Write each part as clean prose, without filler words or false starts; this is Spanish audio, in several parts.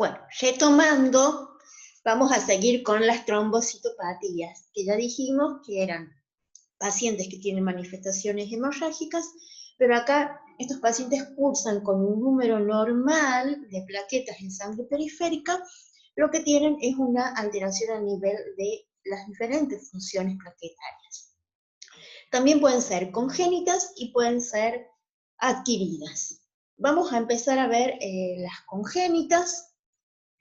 Bueno, retomando, vamos a seguir con las trombocitopatías, que ya dijimos que eran pacientes que tienen manifestaciones hemorrágicas, pero acá estos pacientes cursan con un número normal de plaquetas en sangre periférica, lo que tienen es una alteración a nivel de las diferentes funciones plaquetarias. También pueden ser congénitas y pueden ser adquiridas. Vamos a empezar a ver las congénitas,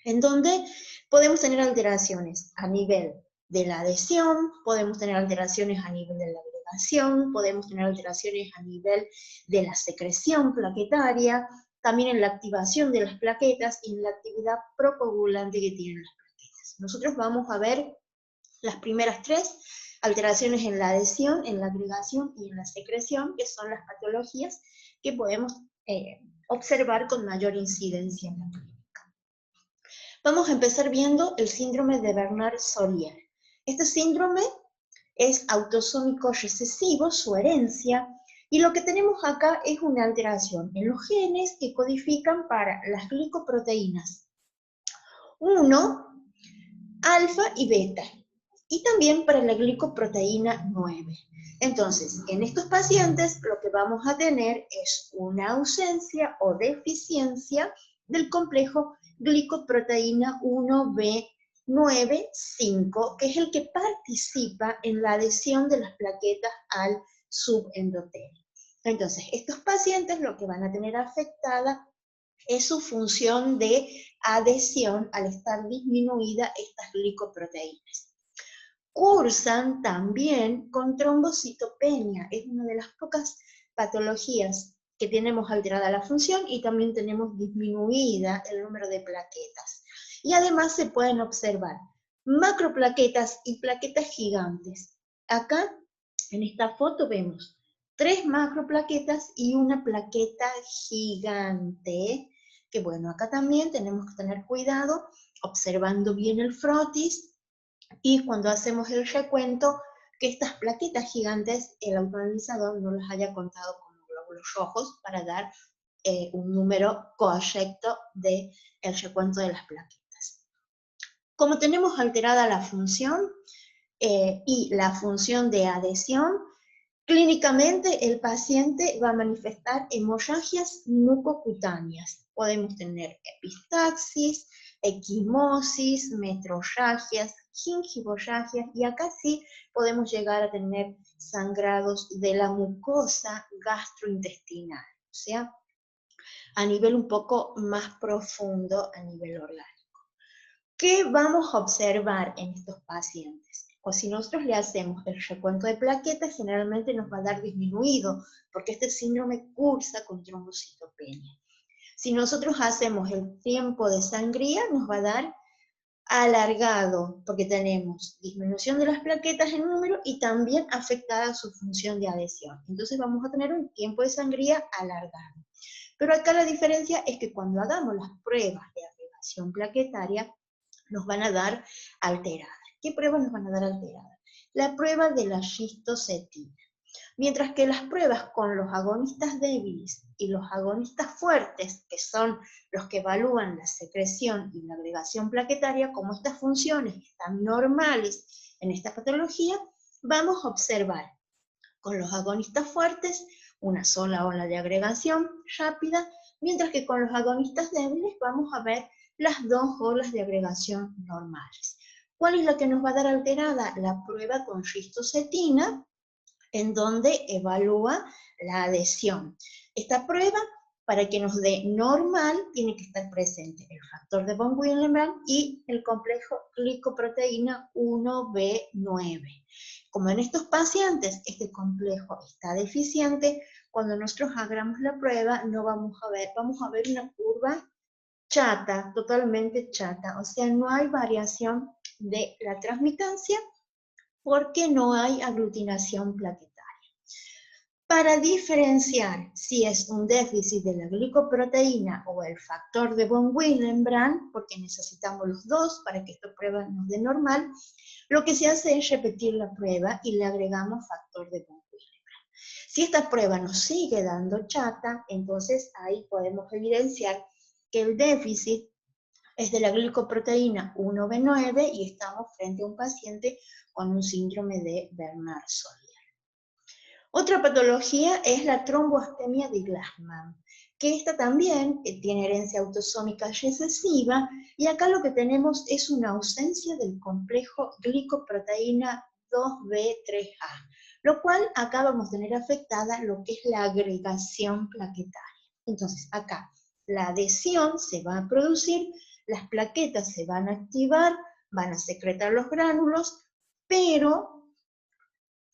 en donde podemos tener alteraciones a nivel de la adhesión, podemos tener alteraciones a nivel de la agregación, podemos tener alteraciones a nivel de la secreción plaquetaria, también en la activación de las plaquetas y en la actividad procoagulante que tienen las plaquetas. Nosotros vamos a ver las primeras tres, alteraciones en la adhesión, en la agregación y en la secreción, que son las patologías que podemos observar con mayor incidencia en la clínica. Vamos a empezar viendo el síndrome de Bernard-Sorier. Este síndrome es autosómico recesivo, su herencia, y lo que tenemos acá es una alteración en los genes que codifican para las glicoproteínas 1, alfa y beta, y también para la glicoproteína 9. Entonces, en estos pacientes lo que vamos a tener es una ausencia o deficiencia del complejo glicoproteína 1B9,5, que es el que participa en la adhesión de las plaquetas al subendotelio. Entonces, estos pacientes lo que van a tener afectada es su función de adhesión al estar disminuida estas glicoproteínas. Cursan también con trombocitopenia, es una de las pocas patologías que tenemos alterada la función y también tenemos disminuida el número de plaquetas. Y además se pueden observar macroplaquetas y plaquetas gigantes. Acá, en esta foto, vemos 3 macroplaquetas y una plaqueta gigante, que bueno, acá también tenemos que tener cuidado, observando bien el frotis, y cuando hacemos el recuento, que estas plaquetas gigantes, el autoanalizador no las haya contado como glóbulos rojos para dar un número correcto del recuento de las plaquetas. Como tenemos alterada la función y la función de adhesión, clínicamente el paciente va a manifestar hemorragias mucocutáneas. Podemos tener epistaxis, equimosis, metrorragias, gingivorragias, y acá sí podemos llegar a tener sangrados de la mucosa gastrointestinal, o sea, a nivel un poco más profundo, a nivel orgánico. ¿Qué vamos a observar en estos pacientes? O si nosotros le hacemos el recuento de plaquetas, generalmente nos va a dar disminuido, porque este síndrome cursa con trombocitopenia. Si nosotros hacemos el tiempo de sangría, nos va a dar alargado, porque tenemos disminución de las plaquetas en número y también afectada su función de adhesión. Entonces vamos a tener un tiempo de sangría alargado. Pero acá la diferencia es que cuando hagamos las pruebas de agregación plaquetaria, nos van a dar alteradas. ¿Qué pruebas nos van a dar alteradas? La prueba de la xistocetina. Mientras que las pruebas con los agonistas débiles y los agonistas fuertes, que son los que evalúan la secreción y la agregación plaquetaria, como estas funciones están normales en esta patología, vamos a observar con los agonistas fuertes una sola ola de agregación rápida, mientras que con los agonistas débiles vamos a ver las 2 olas de agregación normales. ¿Cuál es la que nos va a dar alterada? La prueba con xistocetina, en donde evalúa la adhesión. Esta prueba, para que nos dé normal, tiene que estar presente el factor de von Willebrand y el complejo glicoproteína 1B9. Como en estos pacientes este complejo está deficiente, cuando nosotros hagamos la prueba no vamos a ver una curva chata, totalmente chata, o sea, no hay variación de la transmitancia porque no hay aglutinación plaquetaria. Para diferenciar si es un déficit de la glicoproteína o el factor de von Willebrand, porque necesitamos los dos para que esta prueba nos dé normal, lo que se hace es repetir la prueba y le agregamos factor de von Willebrand. Si esta prueba nos sigue dando chata, entonces ahí podemos evidenciar que el déficit es de la glicoproteína 1B9 y estamos frente a un paciente con un síndrome de Bernard-Sollier. Otra patología es la tromboastemia de Glassman, que esta también tiene herencia autosómica recesiva, y acá lo que tenemos es una ausencia del complejo glicoproteína 2B3A, lo cual acá vamos a tener afectada lo que es la agregación plaquetaria. Entonces acá la adhesión se va a producir, las plaquetas se van a activar, van a secretar los gránulos, pero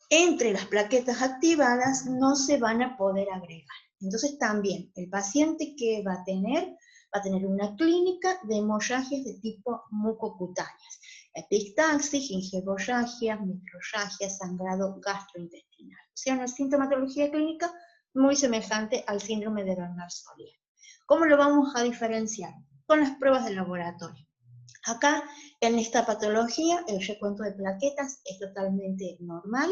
entre las plaquetas activadas no se van a poder agregar. Entonces también el paciente que va a tener una clínica de hemorragias de tipo mucocutáneas, epistaxis, gingivorragia, metrorragia, sangrado gastrointestinal. O sea, una sintomatología clínica muy semejante al síndrome de Bernard-Sollier. ¿Cómo lo vamos a diferenciar? Con las pruebas de laboratorio. Acá, en esta patología, el recuento de plaquetas es totalmente normal,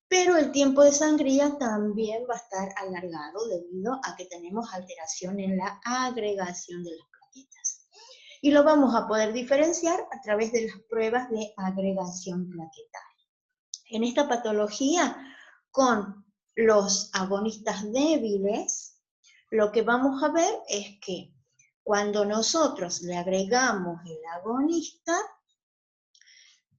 pero el tiempo de sangría también va a estar alargado debido a que tenemos alteración en la agregación de las plaquetas. Y lo vamos a poder diferenciar a través de las pruebas de agregación plaquetaria. En esta patología, con los agonistas débiles, lo que vamos a ver es que cuando nosotros le agregamos el agonista,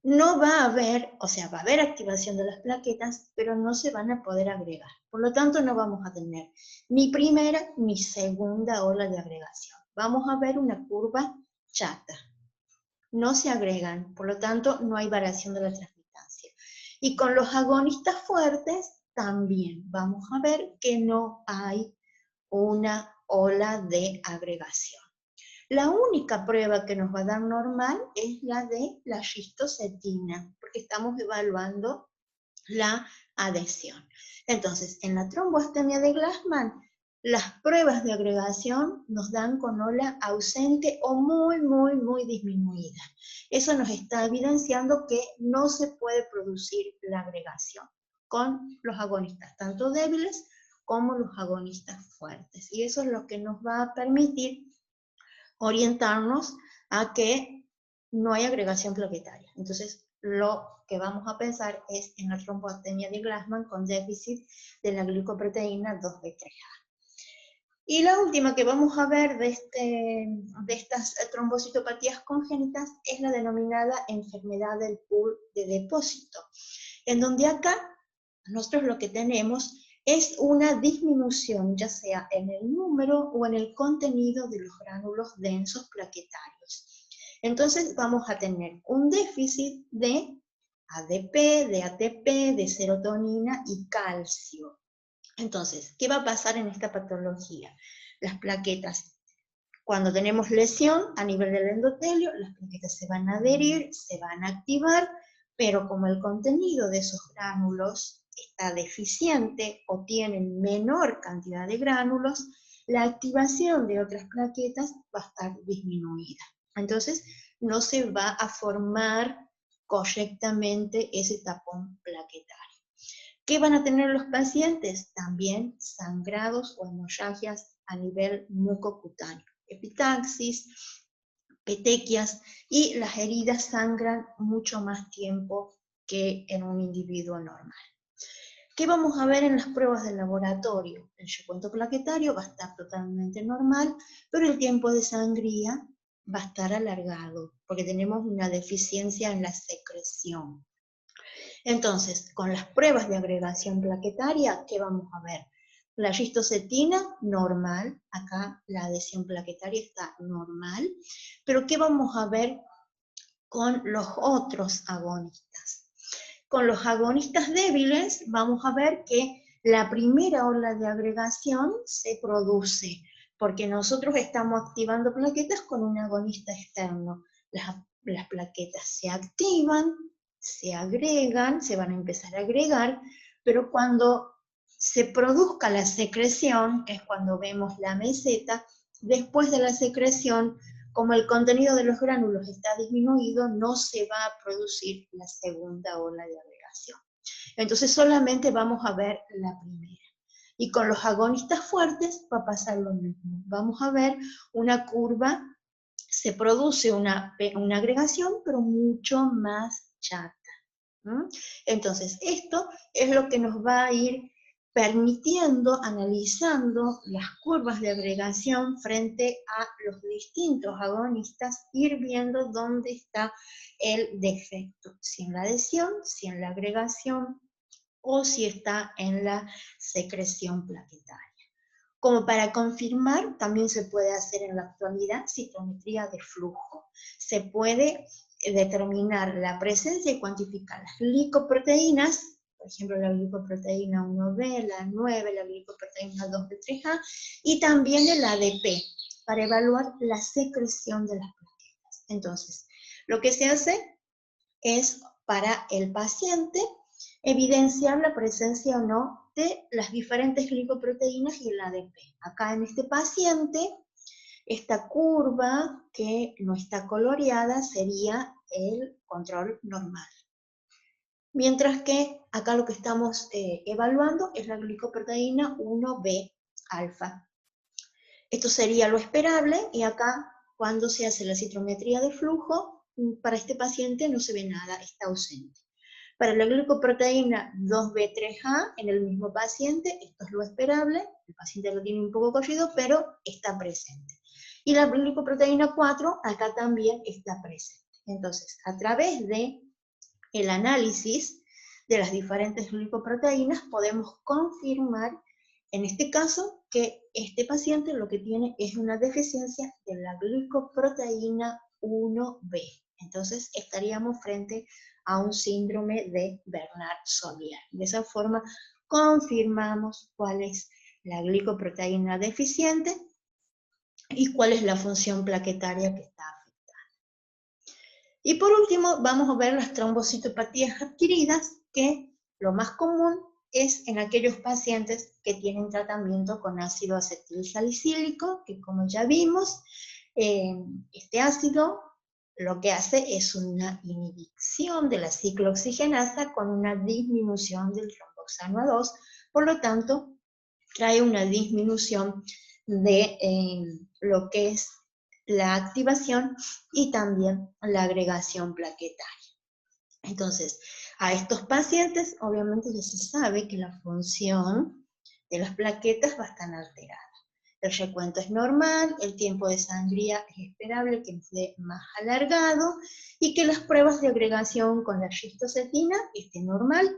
no va a haber, o sea, va a haber activación de las plaquetas, pero no se van a poder agregar. Por lo tanto, no vamos a tener ni primera ni segunda ola de agregación. Vamos a ver una curva chata. No se agregan, por lo tanto, no hay variación de la transmitancia. Y con los agonistas fuertes, también vamos a ver que no hay una ola de agregación. La única prueba que nos va a dar normal es la de la cistocetina, porque estamos evaluando la adhesión. Entonces, en la tromboastemia de Glassman, las pruebas de agregación nos dan con ola ausente o muy disminuida. Eso nos está evidenciando que no se puede producir la agregación con los agonistas, tanto débiles como los agonistas fuertes. Y eso es lo que nos va a permitir orientarnos a que no hay agregación plaquetaria. Entonces, lo que vamos a pensar es en la tromboastemia de Glassman con déficit de la glicoproteína 2B3A. Y la última que vamos a ver de estas trombocitopatías congénitas es la denominada enfermedad del pool de depósito, en donde acá nosotros lo que tenemos es una disminución, ya sea en el número o en el contenido de los gránulos densos plaquetarios. Entonces vamos a tener un déficit de ADP, de ATP, de serotonina y calcio. Entonces, ¿qué va a pasar en esta patología? Las plaquetas, cuando tenemos lesión a nivel del endotelio, las plaquetas se van a adherir, se van a activar, pero como el contenido de esos gránulos está deficiente o tienen menor cantidad de gránulos, la activación de otras plaquetas va a estar disminuida. Entonces, no se va a formar correctamente ese tapón plaquetario. ¿Qué van a tener los pacientes? También sangrados o hemorragias a nivel mucocutáneo, epistaxis, petequias, y las heridas sangran mucho más tiempo que en un individuo normal. ¿Qué vamos a ver en las pruebas de laboratorio? El recuento plaquetario va a estar totalmente normal, pero el tiempo de sangría va a estar alargado, porque tenemos una deficiencia en la secreción. Entonces, con las pruebas de agregación plaquetaria, ¿qué vamos a ver? La cistocetina, normal, acá la adhesión plaquetaria está normal, pero ¿qué vamos a ver con los otros agonistas? Con los agonistas débiles vamos a ver que la primera ola de agregación se produce, porque nosotros estamos activando plaquetas con un agonista externo. Las plaquetas se activan, se agregan, se van a empezar a agregar, pero cuando se produzca la secreción, que es cuando vemos la meseta, después de la secreción, como el contenido de los gránulos está disminuido, no se va a producir la segunda ola de agregación. Entonces solamente vamos a ver la primera. Y con los agonistas fuertes va a pasar lo mismo. Vamos a ver una curva se produce una agregación, pero mucho más chata. Entonces, esto es lo que nos va a ir permitiendo, analizando las curvas de agregación frente a los distintos agonistas, ir viendo dónde está el defecto, si en la adhesión, si en la agregación, o si está en la secreción plaquetaria. Como para confirmar, también se puede hacer en la actualidad citometría de flujo. Se puede determinar la presencia y cuantificar las glicoproteínas, por ejemplo la glicoproteína 1B, la 9, la glicoproteína 2B3A, y también el ADP, para evaluar la secreción de las plaquetas. Entonces, lo que se hace es, para el paciente, evidenciar la presencia o no de las diferentes glicoproteínas y el ADP. Acá en este paciente, esta curva que no está coloreada sería el control normal. Mientras que acá lo que estamos evaluando es la glicoproteína 1B alfa. Esto sería lo esperable, y acá cuando se hace la citometría de flujo, para este paciente no se ve nada, está ausente. Para la glicoproteína 2B3A en el mismo paciente, esto es lo esperable, el paciente lo tiene un poco corrido, pero está presente. Y la glicoproteína 4 acá también está presente. Entonces, a través de el análisis de las diferentes glicoproteínas, podemos confirmar, en este caso, que este paciente lo que tiene es una deficiencia de la glicoproteína 1B. Entonces, estaríamos frente a un síndrome de Bernard-Solier. De esa forma, confirmamos cuál es la glicoproteína deficiente y cuál es la función plaquetaria que está afectada. Y por último, vamos a ver las trombocitopatías adquiridas, que lo más común es en aquellos pacientes que tienen tratamiento con ácido acetilsalicílico, que como ya vimos, este ácido lo que hace es una inhibición de la ciclooxigenasa con una disminución del tromboxano A2, por lo tanto, trae una disminución de lo que es la activación y también la agregación plaquetaria. Entonces, a estos pacientes obviamente ya se sabe que la función de las plaquetas va a estar alterada. El recuento es normal, el tiempo de sangría es esperable que esté más alargado, y que las pruebas de agregación con la xistocetina estén normal,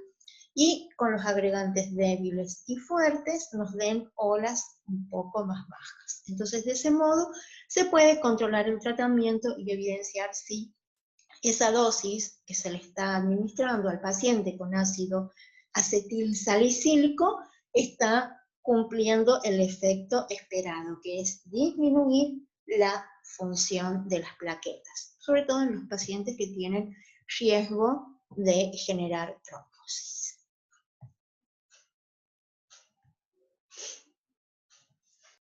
y con los agregantes débiles y fuertes nos den olas un poco más bajas. Entonces, de ese modo, se puede controlar el tratamiento y evidenciar si esa dosis que se le está administrando al paciente con ácido acetilsalicílico está cumpliendo el efecto esperado, que es disminuir la función de las plaquetas, sobre todo en los pacientes que tienen riesgo de generar trombosis.